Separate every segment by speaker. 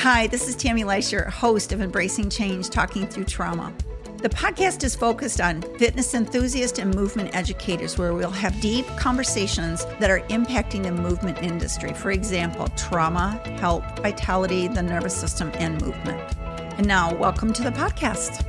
Speaker 1: Hi, this is Tammy Leisher, host of Embracing Change, Talking Through Trauma. The podcast is focused on fitness enthusiasts and movement educators, where we'll have deep conversations that are impacting the movement industry. For example, trauma, health, vitality, the nervous system, and movement. And now, welcome to the podcast.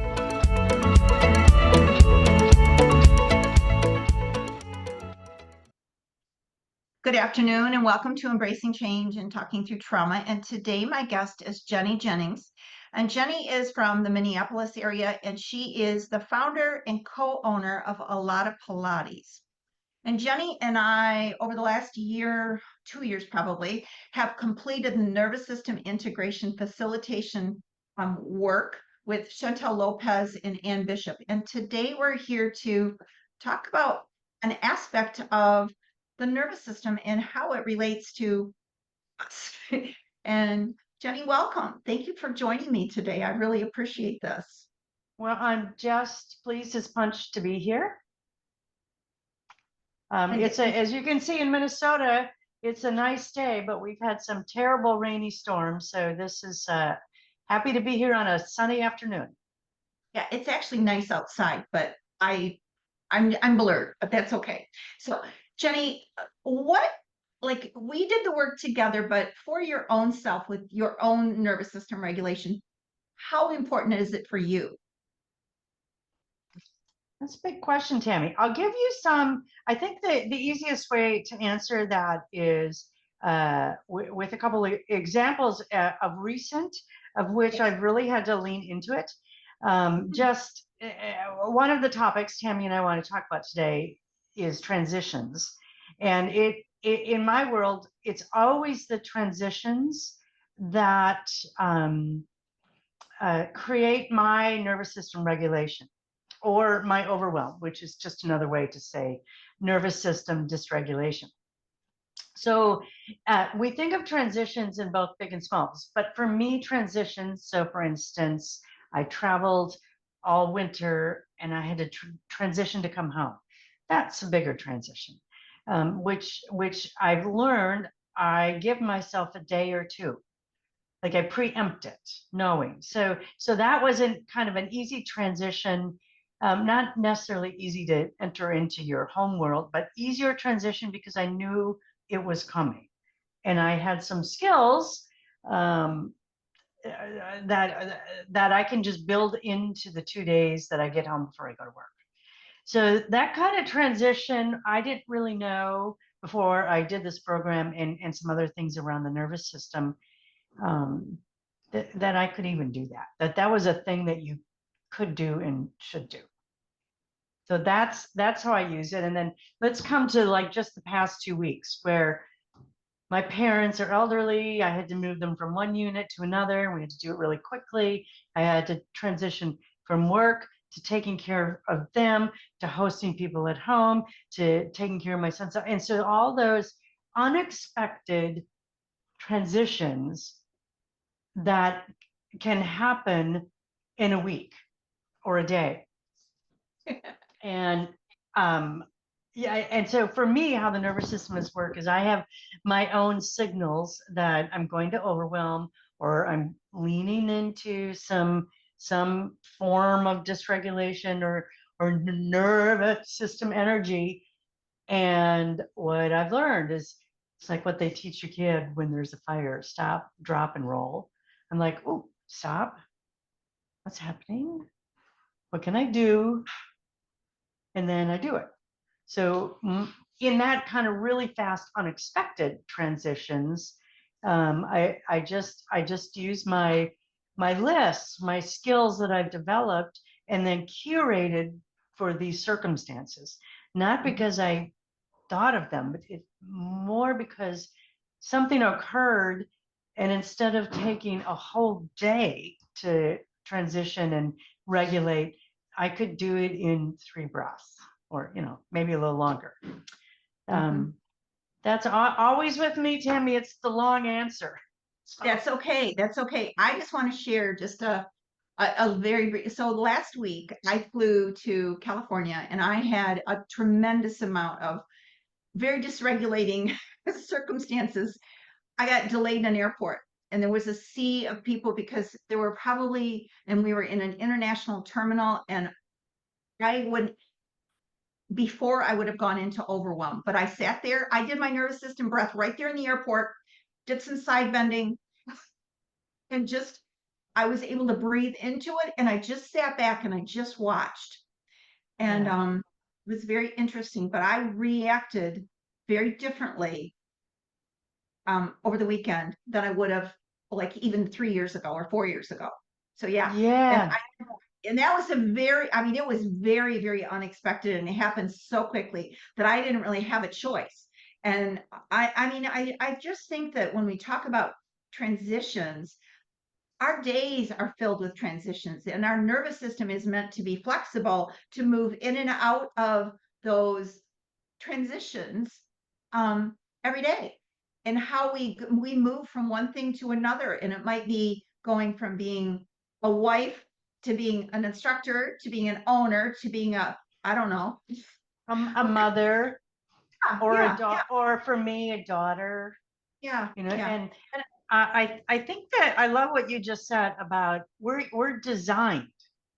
Speaker 1: Good afternoon, and welcome to Embracing Change and Talking Through Trauma. And today my guest is Jenny Jennings. And Jenny is from the Minneapolis area, and she is the founder and co-owner of A Lot of Pilates. And Jenny and I, over the last year, 2 years probably, have completed the nervous system integration facilitation work with Chantel Lopez and Ann Bishop. And today we're here to talk about an aspect of the nervous system and how it relates to us. And Jenny, welcome. Thank you for joining me today. I really appreciate this.
Speaker 2: Well, I'm just pleased as punch to be here. As you can see in Minnesota, it's a nice day, but we've had some terrible rainy storms. So this is happy to be here on a sunny afternoon.
Speaker 1: Yeah, it's actually nice outside, but I'm blurred, but that's okay. So Jenny, we did the work together, but for your own self with your own nervous system regulation, how important is it for you?
Speaker 2: That's a big question, Tammy. I'll give you some. I think the easiest way to answer that is with a couple of examples of recent, of which I've really had to lean into it. One of the topics Tammy and I want to talk about today is transitions. And in my world, it's always the transitions that create my nervous system regulation, or my overwhelm, which is just another way to say nervous system dysregulation. So we think of transitions in both big and small, but for me, transitions, so for instance, I traveled all winter and I had to transition to come home. That's a bigger transition, which I've learned I give myself a day or two. Like I preempt it, knowing. So that wasn't kind of an easy transition. Not necessarily easy to enter into your home world, but easier transition because I knew it was coming. And I had some skills that I can just build into the 2 days that I get home before I go to work. So that kind of transition, I didn't really know before I did this program and some other things around the nervous system, that I could even do that was a thing that you could do and should do. So that's how I use it. And then let's come to like just the past 2 weeks where my parents are elderly. I had to move them from one unit to another, and we had to do it really quickly. I had to transition from work to taking care of them, to hosting people at home, to taking care of my son. And so all those unexpected transitions that can happen in a week or a day. And and so for me, how the nervous system is work is I have my own signals that I'm going to overwhelm, or I'm leaning into some form of dysregulation or nervous system energy. And what I've learned is it's like what they teach your kid when there's a fire: stop, drop, and roll. I'm like, oh, stop. What's happening? What can I do? And then I do it. So in that kind of really fast, unexpected transitions, I just use my lists, my skills that I've developed and then curated for these circumstances. Not because I thought of them, but it's more because something occurred, and instead of taking a whole day to transition and regulate, I could do it in 3 breaths, or maybe a little longer. That's always with me, Tammy. It's the long answer.
Speaker 1: So. That's okay. I just want to share just a very brief. So last week I flew to California, and I had a tremendous amount of very dysregulating circumstances. I got delayed in an airport. and there was a sea of people because there were probably, and we were in an international terminal, and I would, before I would have gone into overwhelm, but I sat there, I did my nervous system breath right there in the airport, did some side bending, and just, I was able to breathe into it, and I just sat back and I just watched. And
Speaker 2: Yeah.
Speaker 1: it was very interesting, but I reacted very differently over the weekend than I would have like even 3 years ago or 4 years ago. So yeah, and
Speaker 2: Yeah.
Speaker 1: and that was a very, I mean, it was very, very unexpected, and it happened so quickly that I didn't really have a choice. And I mean, I just think that when we talk about transitions, our days are filled with transitions, and our nervous system is meant to be flexible to move in and out of those transitions every day, and how we move from one thing to another. And it might be going from being a wife to being an instructor to being an owner to being a, I don't know.
Speaker 2: A mother or a
Speaker 1: Yeah, yeah,
Speaker 2: daughter, or for me, a daughter,
Speaker 1: yeah,
Speaker 2: you know,
Speaker 1: yeah,
Speaker 2: and I think that I love what you just said about we're designed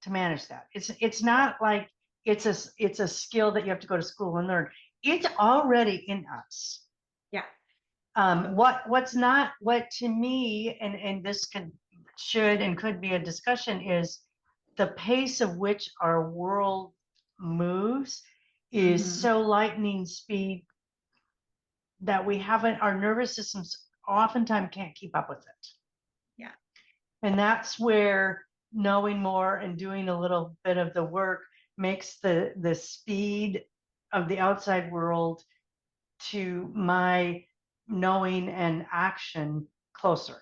Speaker 2: to manage that. It's not like it's a skill that you have to go to school and learn. It's already in us.
Speaker 1: yeah.
Speaker 2: What's not, what to me, and this should and could be a discussion, is the pace of which our world moves is
Speaker 1: Mhm.
Speaker 2: so lightning speed that we haven't, our nervous systems oftentimes can't keep up with it.
Speaker 1: Yeah.
Speaker 2: And that's where knowing more and doing a little bit of the work makes the speed of the outside world to my knowing and action closer.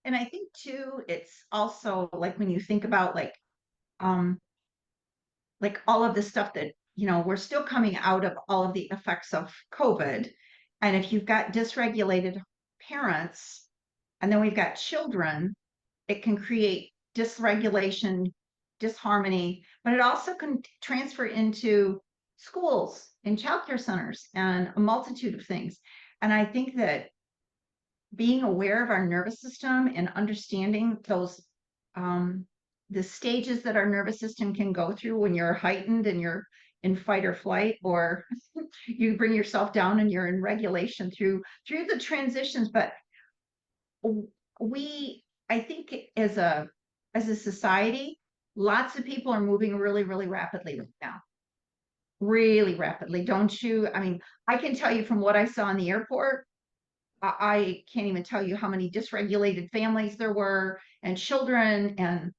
Speaker 1: And I think too, it's also like when you think about um like all of the stuff that, we're still coming out of all of the effects of COVID. And if you've got dysregulated parents, and then we've got children, it can create dysregulation, disharmony, but it also can transfer into schools and childcare centers and a multitude of things. And I think that being aware of our nervous system and understanding those um, the stages that our nervous system can go through when you're heightened and you're in fight or flight, or you bring yourself down and you're in regulation through the transitions. But we, I think, as a society, lots of people are moving really, really rapidly right now, really rapidly, don't you? I mean, I can tell you from what I saw in the airport, I can't even tell you how many dysregulated families there were, and children, and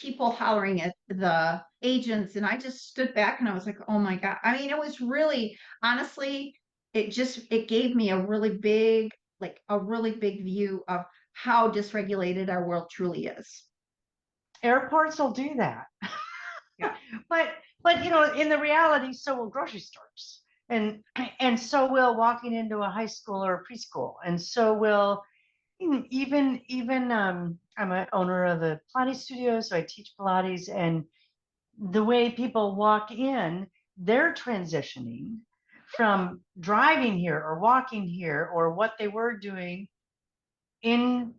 Speaker 1: people hollering at the agents. And I just stood back and I was like, oh my God. I mean, it was really, honestly, it gave me a really big view of how dysregulated our world truly is.
Speaker 2: Airports will do that.
Speaker 1: Yeah.
Speaker 2: but in the reality, so will grocery stores, and so will walking into a high school or a preschool, and so will even I'm an owner of a Pilates studio, so I teach Pilates, and the way people walk in, they're transitioning from driving here or walking here or what they were doing into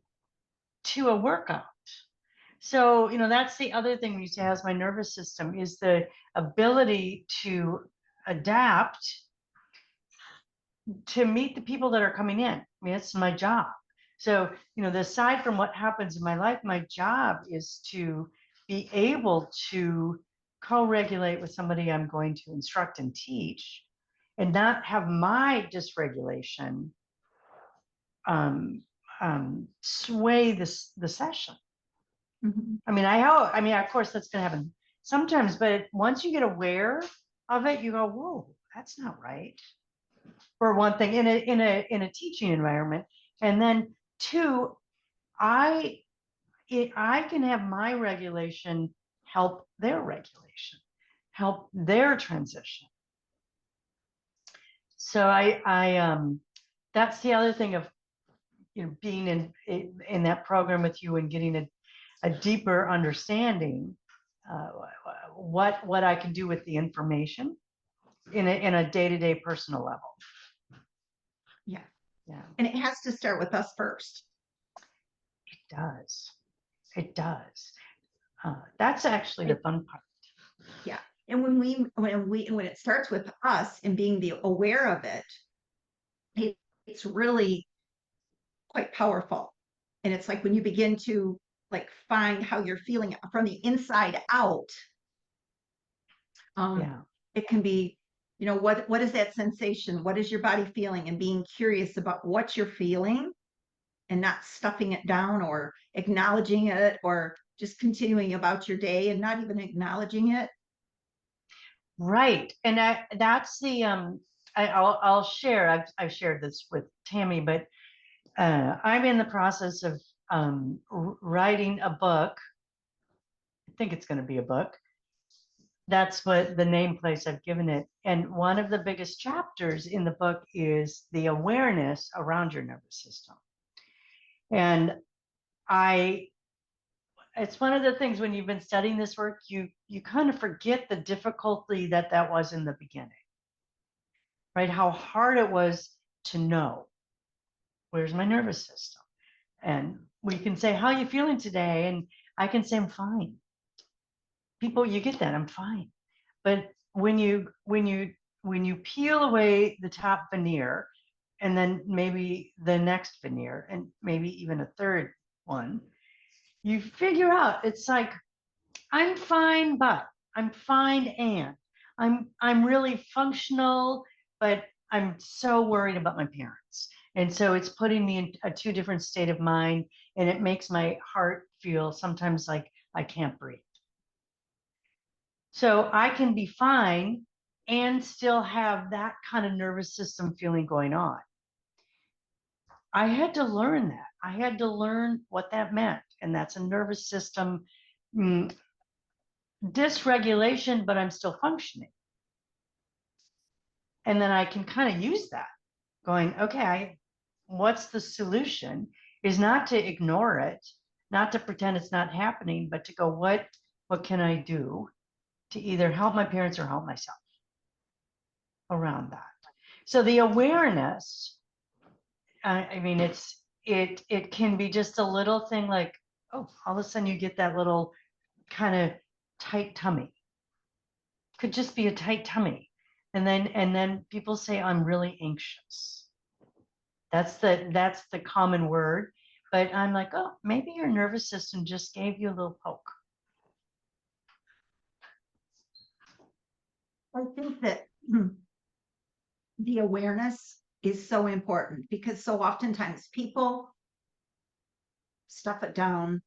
Speaker 2: a workout. So, that's the other thing we say as my nervous system is the ability to adapt to meet the people that are coming in. I mean, it's my job. So, aside from what happens in my life, my job is to be able to co-regulate with somebody I'm going to instruct and teach, and not have my dysregulation um, sway the session.
Speaker 1: Mhm.
Speaker 2: I mean, I mean, of course, that's going to happen sometimes, but once you get aware of it, you go, "Whoa, that's not right." For one thing, in a teaching environment, and then two, I I can have my regulation help their regulation, help their transition. So that's the other thing of being in that program with you and getting a deeper understanding, uh, what I can do with the information in a day-to-day personal level.
Speaker 1: Yeah.
Speaker 2: Yeah,
Speaker 1: And it has to start with us first.
Speaker 2: it does. It does. That's actually the fun part.
Speaker 1: Yeah. And when it starts with us and being the aware of it's really quite powerful. And it's like when you begin to like find how you're feeling from the inside out, um,
Speaker 2: Yeah.
Speaker 1: it can be, what is that sensation? What is your body feeling? And being curious about what you're feeling and not stuffing it down or acknowledging it or just continuing about your day and not even acknowledging it.
Speaker 2: Right. And that's the I'll share. I've shared this with Tammy, but I'm in the process of writing a book. I think it's going to be a book. That's what the name place I've given it. And one of the biggest chapters in the book is the awareness around your nervous system. And I it's one of the things when you've been studying this work, you kind of forget the difficulty that was in the beginning, right? How hard it was to know where's my nervous system. And we can say, how are you feeling today? And I can say, I'm fine. People, you get that, I'm fine. But when you peel away the top veneer and then maybe the next veneer and maybe even a third one, you figure out it's like I'm fine, but I'm fine and I'm really functional, but I'm so worried about my parents. And so it's putting me in a two different state of mind, and it makes my heart feel sometimes like I can't breathe. So I can be fine and still have that kind of nervous system feeling going on. I had to learn that. I had to learn what that meant. And that's a nervous system dysregulation, but I'm still functioning. And then I can kind of use that going, okay, what's the solution? Is not to ignore it, not to pretend it's not happening, but to go, what can I do to either help my parents or help myself around that? So the awareness, I mean, it can be just a little thing like, oh, all of a sudden you get that little kind of tight tummy. Could just be a tight tummy. And then people say, I'm really anxious. That's the common word. But I'm like, oh, maybe your nervous system just gave you a little poke.
Speaker 1: I think that the awareness is so important because so oftentimes people stuff it down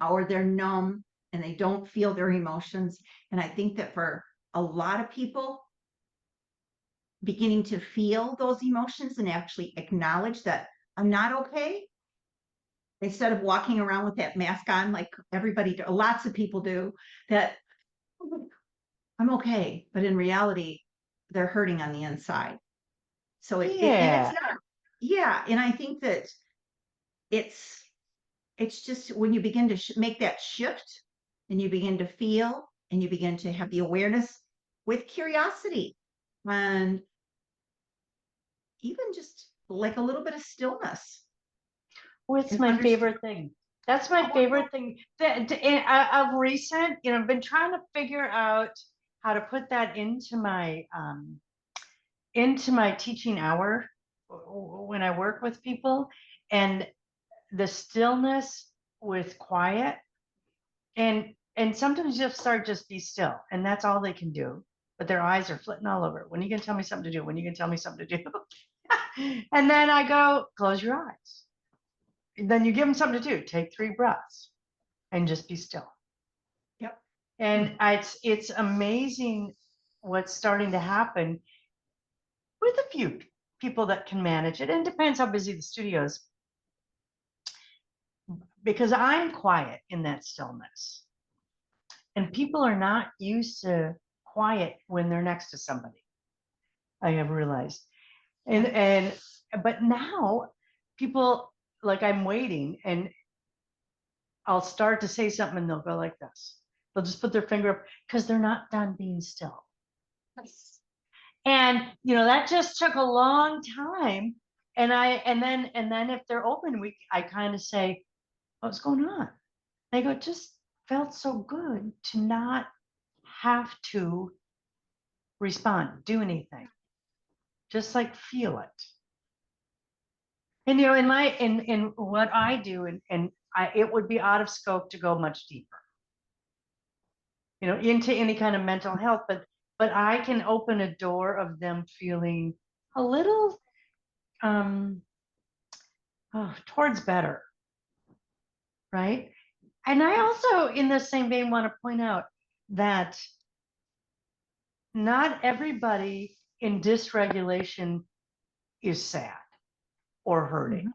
Speaker 1: or they're numb and they don't feel their emotions. And I think that for a lot of people, beginning to feel those emotions and actually acknowledge that I'm not okay, instead of walking around with that mask on like lots of people do, that I'm okay, but in reality, they're hurting on the inside. So and it's
Speaker 2: Yeah.
Speaker 1: not, yeah. And I think that it's it's just when you begin to make that shift and you begin to feel and you begin to have the awareness with curiosity and even just like a little bit of stillness
Speaker 2: What's
Speaker 1: and
Speaker 2: my
Speaker 1: understand.
Speaker 2: favorite thing? That's my favorite thing. Of recent, I've been trying to figure out how to put that into my teaching hour when I work with people, and the stillness with quiet, and sometimes you just start just be still, and that's all they can do. But their eyes are flitting all over. When are you gonna tell me something to do? When are you gonna tell me something to do? And then I go, close your eyes. Then you give them something to do. Take 3 breaths and just be still.
Speaker 1: Yep.
Speaker 2: And it's amazing what's starting to happen with a few people that can manage it. And it depends how busy the studio is. Because I'm quiet in that stillness. And people are not used to quiet when they're next to somebody. I have realized. And but now people, like, I'm waiting and I'll start to say something and they'll go like this. They'll just put their finger up because they're not done being still.
Speaker 1: Yes.
Speaker 2: And that just took a long time. and then if they're open, I kind of say, what's going on? They go, it just felt so good to not have to respond, do anything, just like feel it. And in what I do, it would be out of scope to go much deeper, into any kind of mental health, but I can open a door of them feeling a little towards better, right? And I also, in the same vein, want to point out that not everybody in dysregulation is sad or hurting.
Speaker 1: Mhm.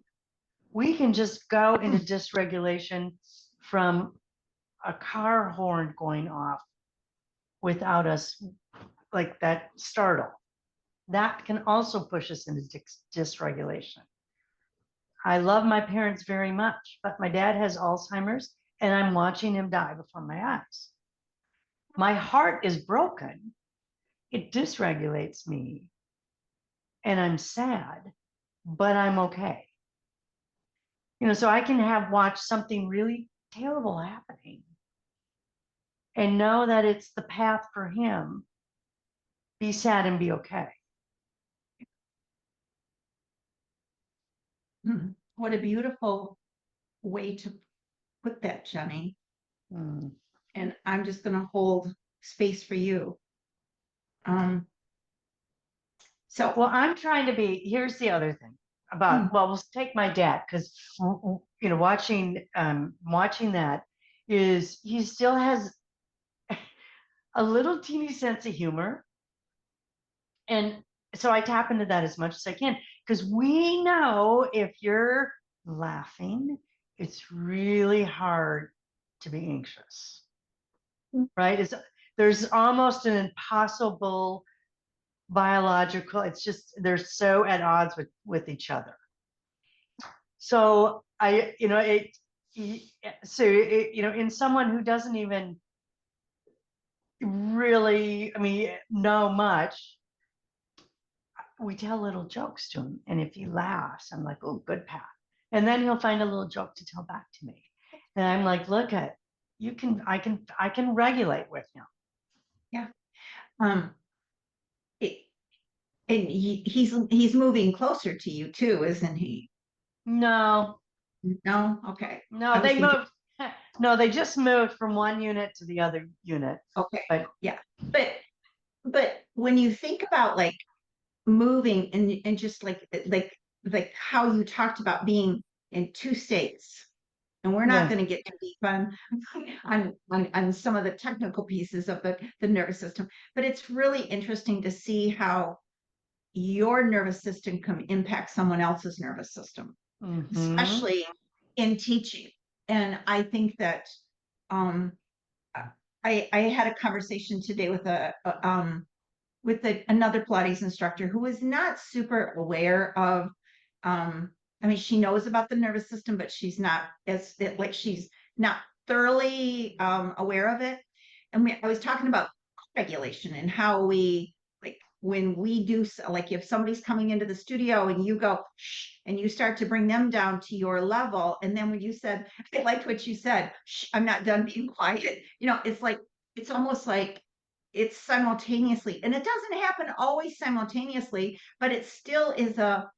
Speaker 2: We can just go into dysregulation from a car horn going off without us, like that startle. That can also push us into dysregulation. I love my parents very much, but my dad has Alzheimer's and I'm watching him die before my eyes. My heart is broken. It dysregulates me and I'm sad, but I'm okay. So I can watch something really terrible happening and know that it's the path for him. Be sad and be okay.
Speaker 1: What a beautiful way to put that, Jenny.
Speaker 2: Mm.
Speaker 1: And I'm just going to hold space for you. So,
Speaker 2: Well, I'm trying to be, here's the other thing about, well, we'll take my dad, because, watching that is, he still has a little teeny sense of humor. And so I tap into that as much as I can, because we know if you're laughing, it's really hard to be anxious, right? There's almost an impossible biological, it's just, they're so at odds with each other. So in someone who doesn't even really, know much, we tell little jokes to him. And if he laughs, I'm like, oh, good, Pat. And then he'll find a little joke to tell back to me. And I'm like, look at, I can regulate with him.
Speaker 1: yeah. And he's moving closer to you too, isn't he?
Speaker 2: No,
Speaker 1: No? Okay.
Speaker 2: no,
Speaker 1: I was
Speaker 2: they
Speaker 1: thinking,
Speaker 2: moved. No, they just moved from one unit to the other unit.
Speaker 1: okay.
Speaker 2: But
Speaker 1: Yeah. But when you think about like moving and just like how you talked about being in two states, and we're not
Speaker 2: yeah,
Speaker 1: going to get too deep on some of the technical pieces of the nervous system, but it's really interesting to see how your nervous system can impact someone else's nervous system, especially in teaching. And I think that um, I had a conversation today with another Pilates instructor who is not super aware of she knows about the nervous system, but she's not she's not thoroughly aware of it. And I was talking about regulation and how we like when we do like if somebody's coming into the studio and you go shh and you start to bring them down to your level, and then when you said, I liked what you said, shh, I'm not done being quiet, it's like it's almost like it's simultaneously, and it doesn't happen always simultaneously, but it still is a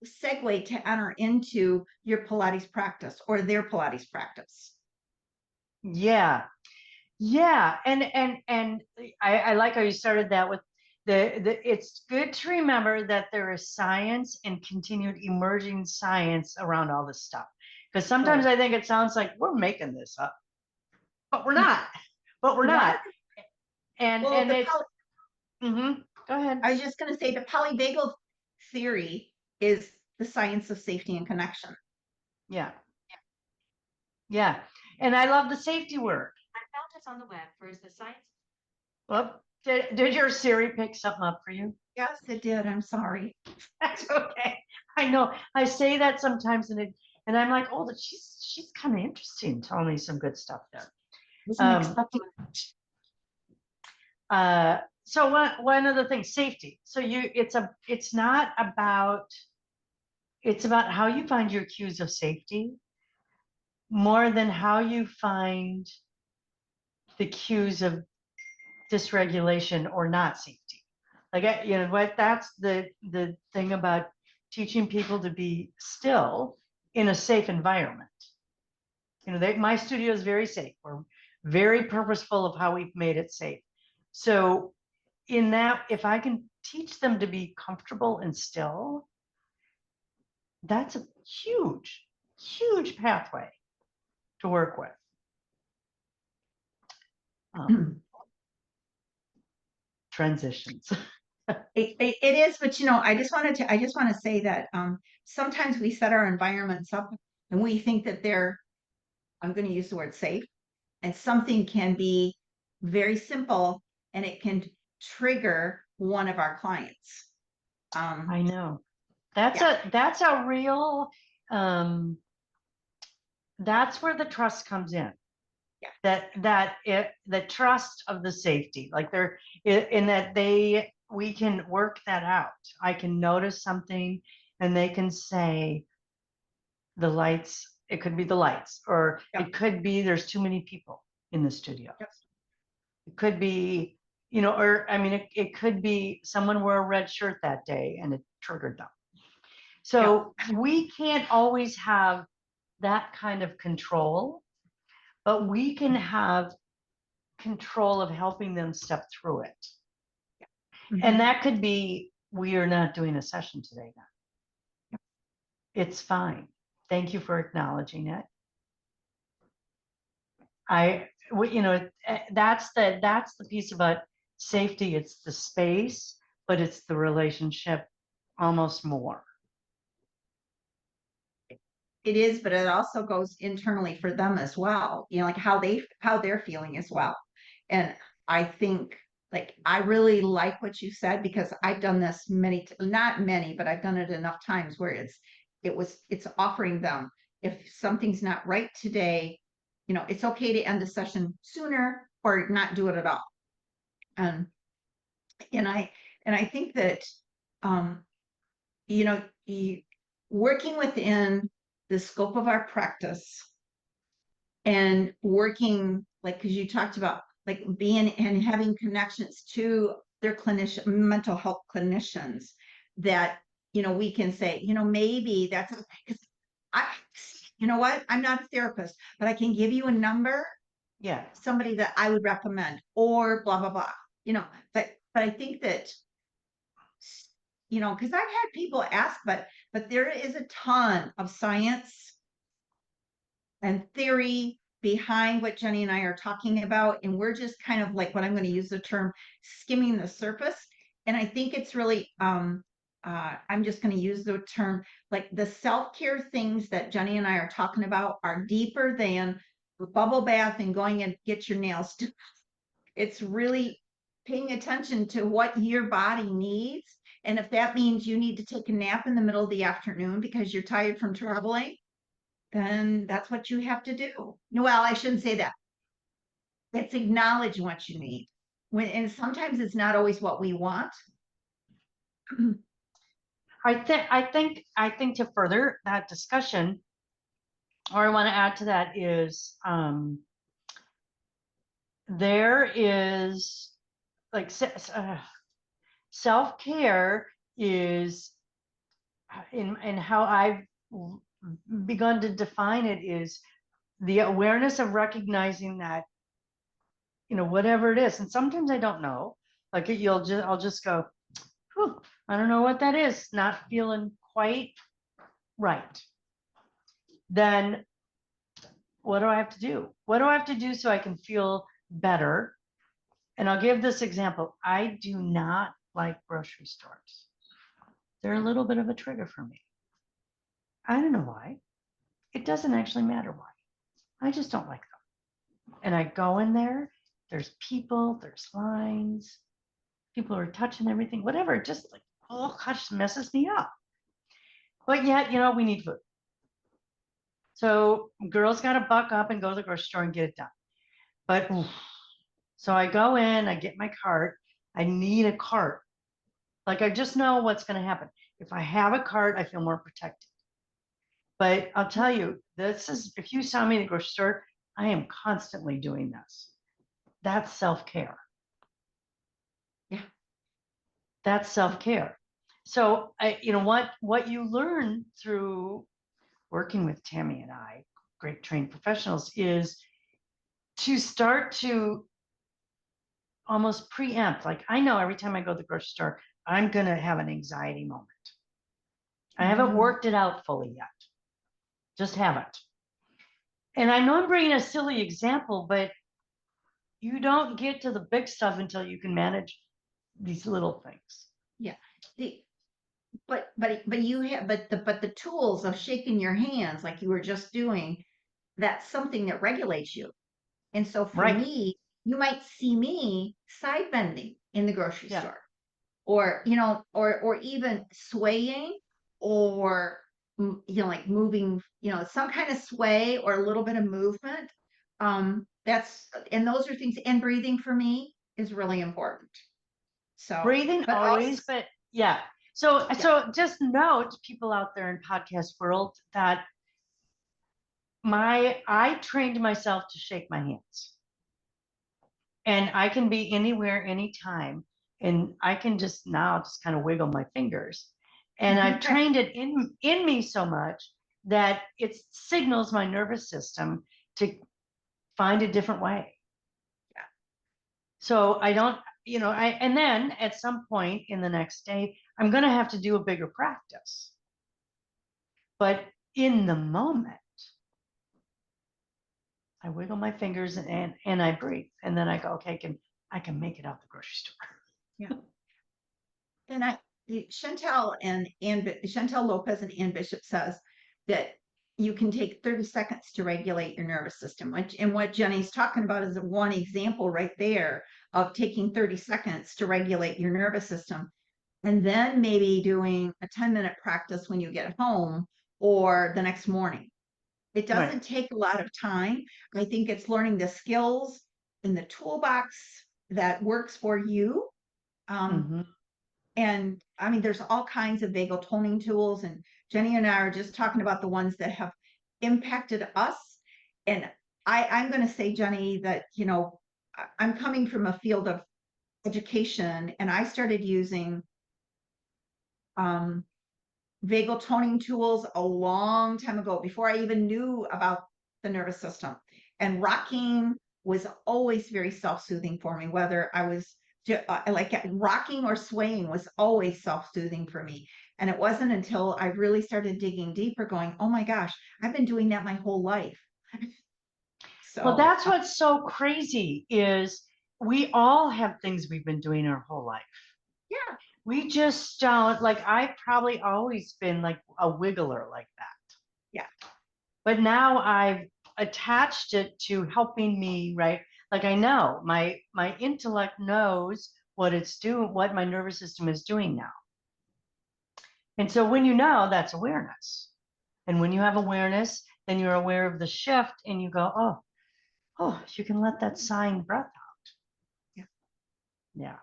Speaker 1: segue to enter into your Pilates practice or their Pilates practice.
Speaker 2: yeah, and I like how you started that with it's good to remember that there is science and continued emerging science around all this stuff, because sometimes I think it sounds like we're making this up, but we're not. But we're not. And it's go ahead.
Speaker 1: I was just going to say the polyvagal theory is the science of safety and connection.
Speaker 2: Yeah. And I love the safety word.
Speaker 3: I found this on the web for the science.
Speaker 2: Well, did your Siri pick something up for you?
Speaker 1: Yes, it did. I'm sorry.
Speaker 2: That's okay. I know. I say that sometimes, and I'm like, oh, she's kind of interesting, telling me some good stuff there. So one of the things, safety. So it's not about it's about how you find your cues of safety more than how you find the cues of dysregulation or not safety. Like, you know what, that's the thing about teaching people to be still in a safe environment. You know, my studio is very safe. We're very purposeful of how we've made it safe. So in that, if I can teach them to be comfortable and still, that's a huge, huge pathway to work with. Transitions.
Speaker 1: It is, but you know, I just want to say that sometimes we set our environments up and we think that they're, I'm going to use the word safe, and something can be very simple and it can trigger one of our clients.
Speaker 2: I know. That's
Speaker 1: Yeah.
Speaker 2: that's a real that's where the trust comes in.
Speaker 1: Yeah.
Speaker 2: The trust of the safety, like in that we can work that out. I can notice something and they can say the lights, it could be the lights, or
Speaker 1: Yeah.
Speaker 2: it could be there's too many people in the studio.
Speaker 1: Yep.
Speaker 2: It could be, you know, or I mean, it could be someone wore a red shirt that day and it triggered them. So we can't always have that kind of control, but we can have control of helping them step through it. And that could be, we are not doing a session today then. It's fine. Thank you for acknowledging it. You know, that's the piece about safety. It's the space, but it's the relationship almost more.
Speaker 1: It is, but it also goes internally for them as well, you know, like how they're feeling as well. And I think, like, I really like what you said, because I've done this not many, but I've done it enough times where it's offering them, if something's not right today, you know, it's okay to end the session sooner or not do it at all. And I think that, you know, working within the scope of our practice and working, like, because you talked about like being and having connections to their mental health clinicians, that, you know, we can say, you know, maybe that's because you know what, I'm not a therapist, but I can give you a number, somebody that I would recommend, or blah blah blah, you know. But I think that, you know, because I've had people ask, but there is a ton of science and theory behind what Jenny and I are talking about, and we're just kind of, like, what I'm going to use the term, skimming the surface. And I think it's really, I'm just going to use the term, like, the self-care things that Jenny and I are talking about are deeper than the bubble bath and going and get your nails done. It's really paying attention to what your body needs. And if that means you need to take a nap in the middle of the afternoon because you're tired from traveling, then that's what you have to do. Well, I shouldn't say that. Let's acknowledge what you need. And sometimes it's not always what we want.
Speaker 2: I think to further that discussion, or I want to add to that is, there is, like, self-care is, in how I've begun to define it, is the awareness of recognizing that, you know, whatever it is, and sometimes I don't know, like I'll just go, whew, I don't know what that is, not feeling quite right. Then what do I have to do? What do I have to do so I can feel better? And I'll give this example. I do not like grocery stores. They're a little bit of a trigger for me. I don't know why. It doesn't actually matter why. I just don't like them. And I go in there, there's people, there's lines, people are touching everything, whatever. It just, like, oh gosh, messes me up. But yet, you know, we need food. So girls got to buck up and go to the grocery store and get it done. But so I go in, I get my cart. I need a cart. Like, I just know what's going to happen. If I have a cart, I feel more protected. But I'll tell you, this is, if you saw me in the grocery store, I am constantly doing this. That's self-care.
Speaker 1: Yeah.
Speaker 2: That's self-care. So what you learn through working with Tammy and I, great trained professionals, is to start to almost preempt. Like, I know every time I go to the grocery store, I'm going to have an anxiety moment. I haven't worked it out fully yet. Just haven't. And I know I'm bringing a silly example, but you don't get to the big stuff until you can manage these little things.
Speaker 1: Yeah. But you have the tools of shaking your hands like you were just doing, that's something that regulates you. And so for
Speaker 2: Right.
Speaker 1: me, you might see me side bending in the grocery
Speaker 2: Yeah.
Speaker 1: store, or or even swaying, or like moving, some kind of sway or a little bit of movement. And those are things, and breathing for me is really important. So,
Speaker 2: Breathing
Speaker 1: but
Speaker 2: always,
Speaker 1: also,
Speaker 2: but yeah. So
Speaker 1: yeah.
Speaker 2: so just note, people out there in podcast world, that I trained myself to shake my hands. And I can be anywhere, anytime. And I can just now just kind of wiggle my fingers. And I've trained it in me so much that it signals my nervous system to find a different way.
Speaker 1: Yeah.
Speaker 2: So I don't, and then at some point in the next day, I'm going to have to do a bigger practice. But in the moment, I wiggle my fingers and I breathe. And then I go, okay, I can make it out the grocery store.
Speaker 1: Yeah. And Chantel Lopez and Ann Bishop says that you can take 30 seconds to regulate your nervous system. And what Jenny's talking about is one example right there of taking 30 seconds to regulate your nervous system. And then maybe doing a 10-minute practice when you get home or the next morning. It doesn't take a lot of time. I think it's learning the skills in the toolbox that works for you. And I mean, there's all kinds of vagal toning tools, and Jenny and I are just talking about the ones that have impacted us. And I'm going to say, Jenny, that, I'm coming from a field of education, and I started using vagal toning tools a long time ago, before I even knew about the nervous system. And rocking was always very self-soothing for me, whether I was like rocking or swaying was always self-soothing for me. And it wasn't until I really started digging deeper going, oh my gosh, I've been doing that my whole life.
Speaker 2: Well, that's what's so crazy, is we all have things we've been doing our whole life.
Speaker 1: Yeah.
Speaker 2: We just don't, like, I've probably always been like a wiggler like that.
Speaker 1: Yeah.
Speaker 2: But now I've attached it to helping me, right? Like, I know my intellect knows what it's doing, what my nervous system is doing now. And so when that's awareness. And when you have awareness, then you're aware of the shift and you go, oh, you can let that sighing breath out.
Speaker 1: Yeah.
Speaker 2: Yeah.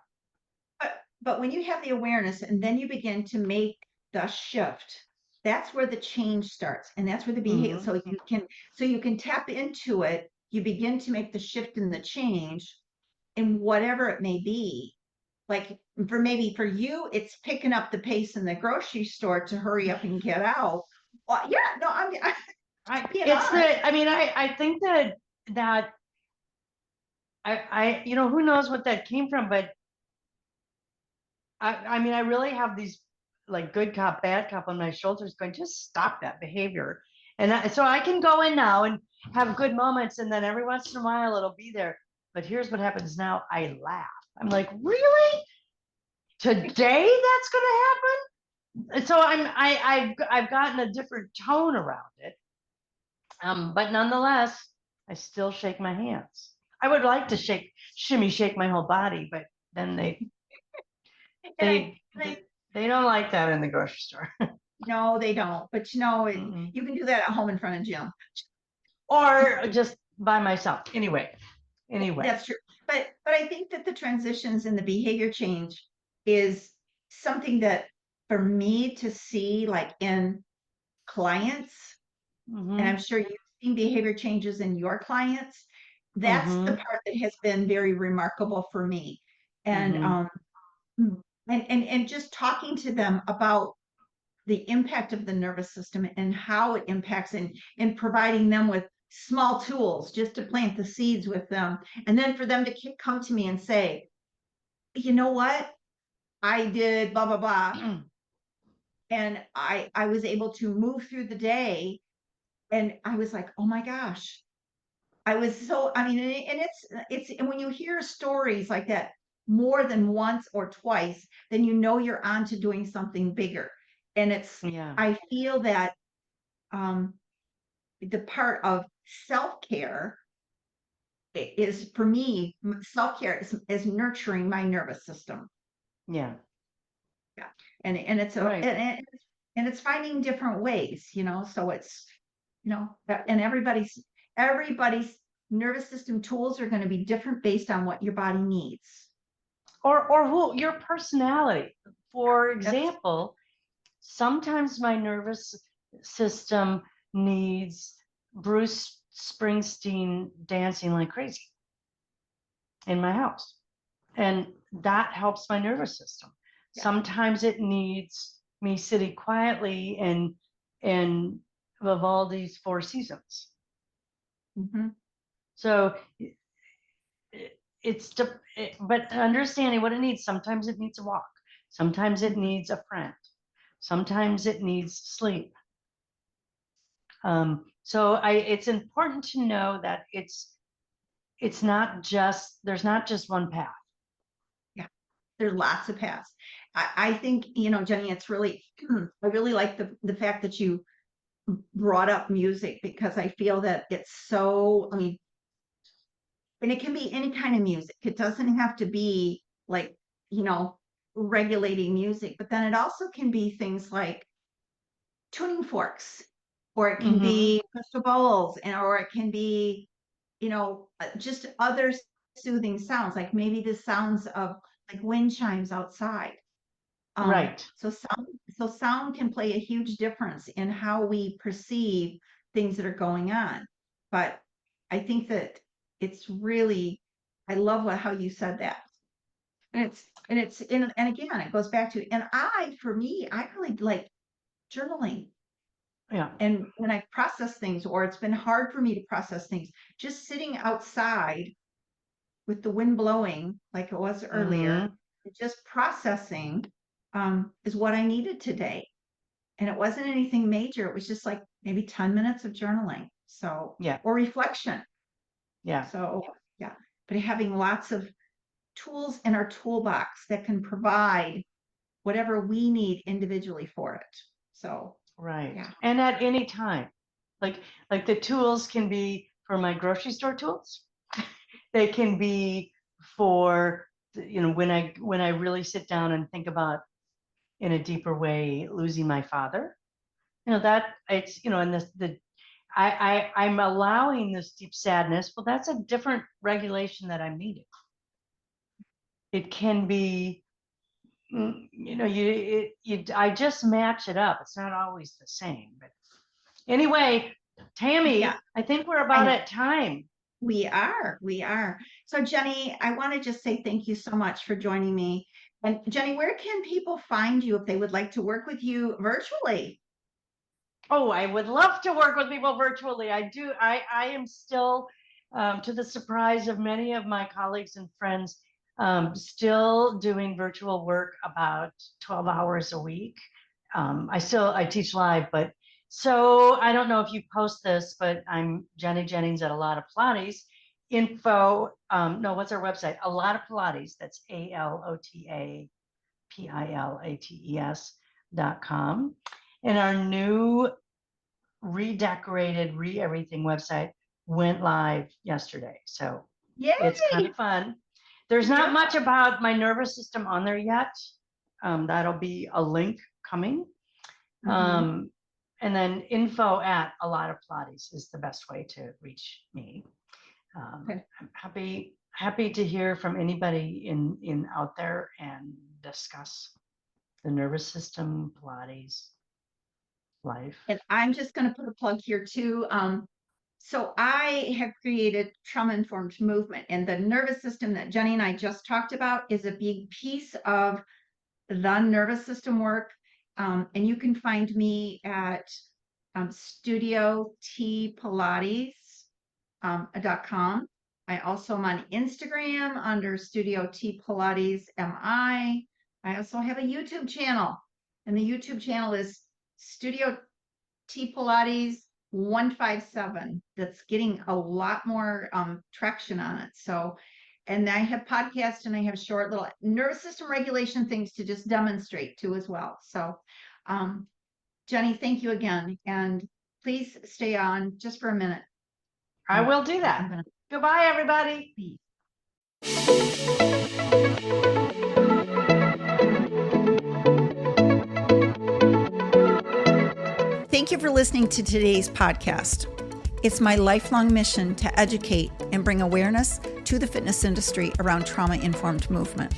Speaker 1: But when you have the awareness and then you begin to make the shift, that's where the change starts. And that's where the behavior, so you can tap into it. You begin to make the shift and the change in whatever it may be. Like for you, it's picking up the pace in the grocery store to hurry up and get out. Well, yeah, no, I
Speaker 2: think that who knows what that came from, but I mean, I really have these like good cop, bad cop on my shoulders going, just stop that behavior. And so I can go in now and have good moments, and then every once in a while it'll be there. But here's what happens now. I laugh. I'm like, really? Today that's going to happen? And so I've gotten a different tone around it. But nonetheless, I still shake my hands. I would like to shake my whole body, but then they don't like that in the grocery store.
Speaker 1: No, they don't. But you can do that at home in front of Jim.
Speaker 2: Or just by myself. Anyway.
Speaker 1: That's true. But I think that the transitions in the behavior change is something that for me to see, like in clients, and I'm sure you've seen behavior changes in your clients. That's the part that has been very remarkable for me. And and just talking to them about the impact of the nervous system and how it impacts, and providing them with small tools just to plant the seeds with them. And then for them to come to me and say, you know what? I did blah, blah, blah. And I was able to move through the day. And I was like, oh my gosh. I was so, I mean, and and when you hear stories like that more than once or twice, then you know you're on to doing something bigger. And I feel that the part of self-care is, for me, self-care is nurturing my nervous system.
Speaker 2: Yeah.
Speaker 1: Yeah. And it's and it's finding different ways, so it's, and everybody's nervous system tools are going to be different based on what your body needs.
Speaker 2: Or who your personality. For example, sometimes my nervous system needs Bruce Springsteen dancing like crazy in my house. And that helps my nervous system. Yeah. Sometimes it needs me sitting quietly and Vivaldi's Four Seasons. So but understanding what it needs. Sometimes it needs a walk. Sometimes it needs a friend. Sometimes it needs sleep. So it's important to know that it's not just, there's not just one path.
Speaker 1: Yeah, there's lots of paths. I think, Jenny, it's really, I really like the fact that you brought up music, because I feel that it's so, I mean, and it can be any kind of music. It doesn't have to be like, regulating music, but then it also can be things like tuning forks, or it can be crystal bowls, or it can be, just other soothing sounds, like maybe the sounds of like wind chimes outside.
Speaker 2: Right.
Speaker 1: So sound can play a huge difference in how we perceive things that are going on. But I think that it's really, I love how you said that. And again, it goes back to, and for me, I really like journaling.
Speaker 2: Yeah.
Speaker 1: And when I process things, or it's been hard for me to process things, just sitting outside with the wind blowing like it was earlier, just processing is what I needed today. And it wasn't anything major. It was just like maybe 10 minutes of journaling. So, or reflection.
Speaker 2: Yeah.
Speaker 1: So, yeah. But having lots of tools in our toolbox that can provide whatever we need individually for it. So,
Speaker 2: right.
Speaker 1: Yeah.
Speaker 2: And at any time, like the tools can be for my grocery store tools. They can be for, when I really sit down and think about, in a deeper way, losing my father. That it's, and I'm allowing this deep sadness. Well, that's a different regulation that I'm needing. It can be, I just match it up. It's not always the same. But anyway, Tammy, I think we're about at time.
Speaker 1: We are. So Jenny, I want to just say thank you so much for joining me. And Jenny, where can people find you if they would like to work with you virtually?
Speaker 2: Oh, I would love to work with people virtually. I do. I am still, to the surprise of many of my colleagues and friends, still doing virtual work about 12 hours a week. I teach live, but so I don't know if you post this, but I'm Jenny Jennings at A Lot of Pilates. Info, no, what's our website? A Lot of Pilates. That's ALOTAPILATES.com. And our new redecorated, everything website went live yesterday. So it's kind of fun. There's not much about my nervous system on there yet. That'll be a link coming. And then info at A Lot of Pilates is the best way to reach me. I'm happy to hear from anybody in out there and discuss the nervous system, Pilates, life.
Speaker 1: And I'm just going to put a plug here too. So I have created trauma-informed movement, and the nervous system that Jenny and I just talked about is a big piece of the nervous system work. And you can find me at Studio T Pilates.com. I also am on Instagram under Studio T Pilates MI. I also have a YouTube channel, and the YouTube channel is Studio T Pilates 157. That's getting a lot more traction on it. So, and I have podcasts and I have short little nervous system regulation things to just demonstrate too as well. So, Jenny, thank you again. And please stay on just for a minute.
Speaker 2: I will do that. Goodbye, everybody.
Speaker 1: Thank you for listening to today's podcast. It's my lifelong mission to educate and bring awareness to the fitness industry around trauma-informed movement.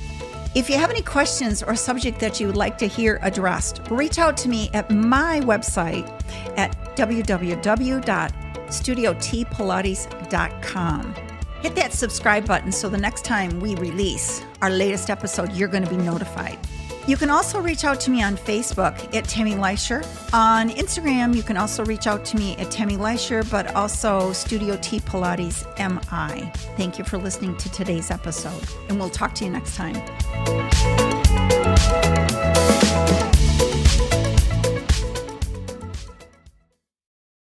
Speaker 1: If you have any questions or subject that you would like to hear addressed, reach out to me at my website at www.studiotpilates.com. Hit that subscribe button so the next time we release our latest episode, you're going to be notified. You can also reach out to me on Facebook at Tammy Leisure. On Instagram, you can also reach out to me at Tammy Leisure, but also Studio T Pilates MI. Thank you for listening to today's episode, and we'll talk to you next time.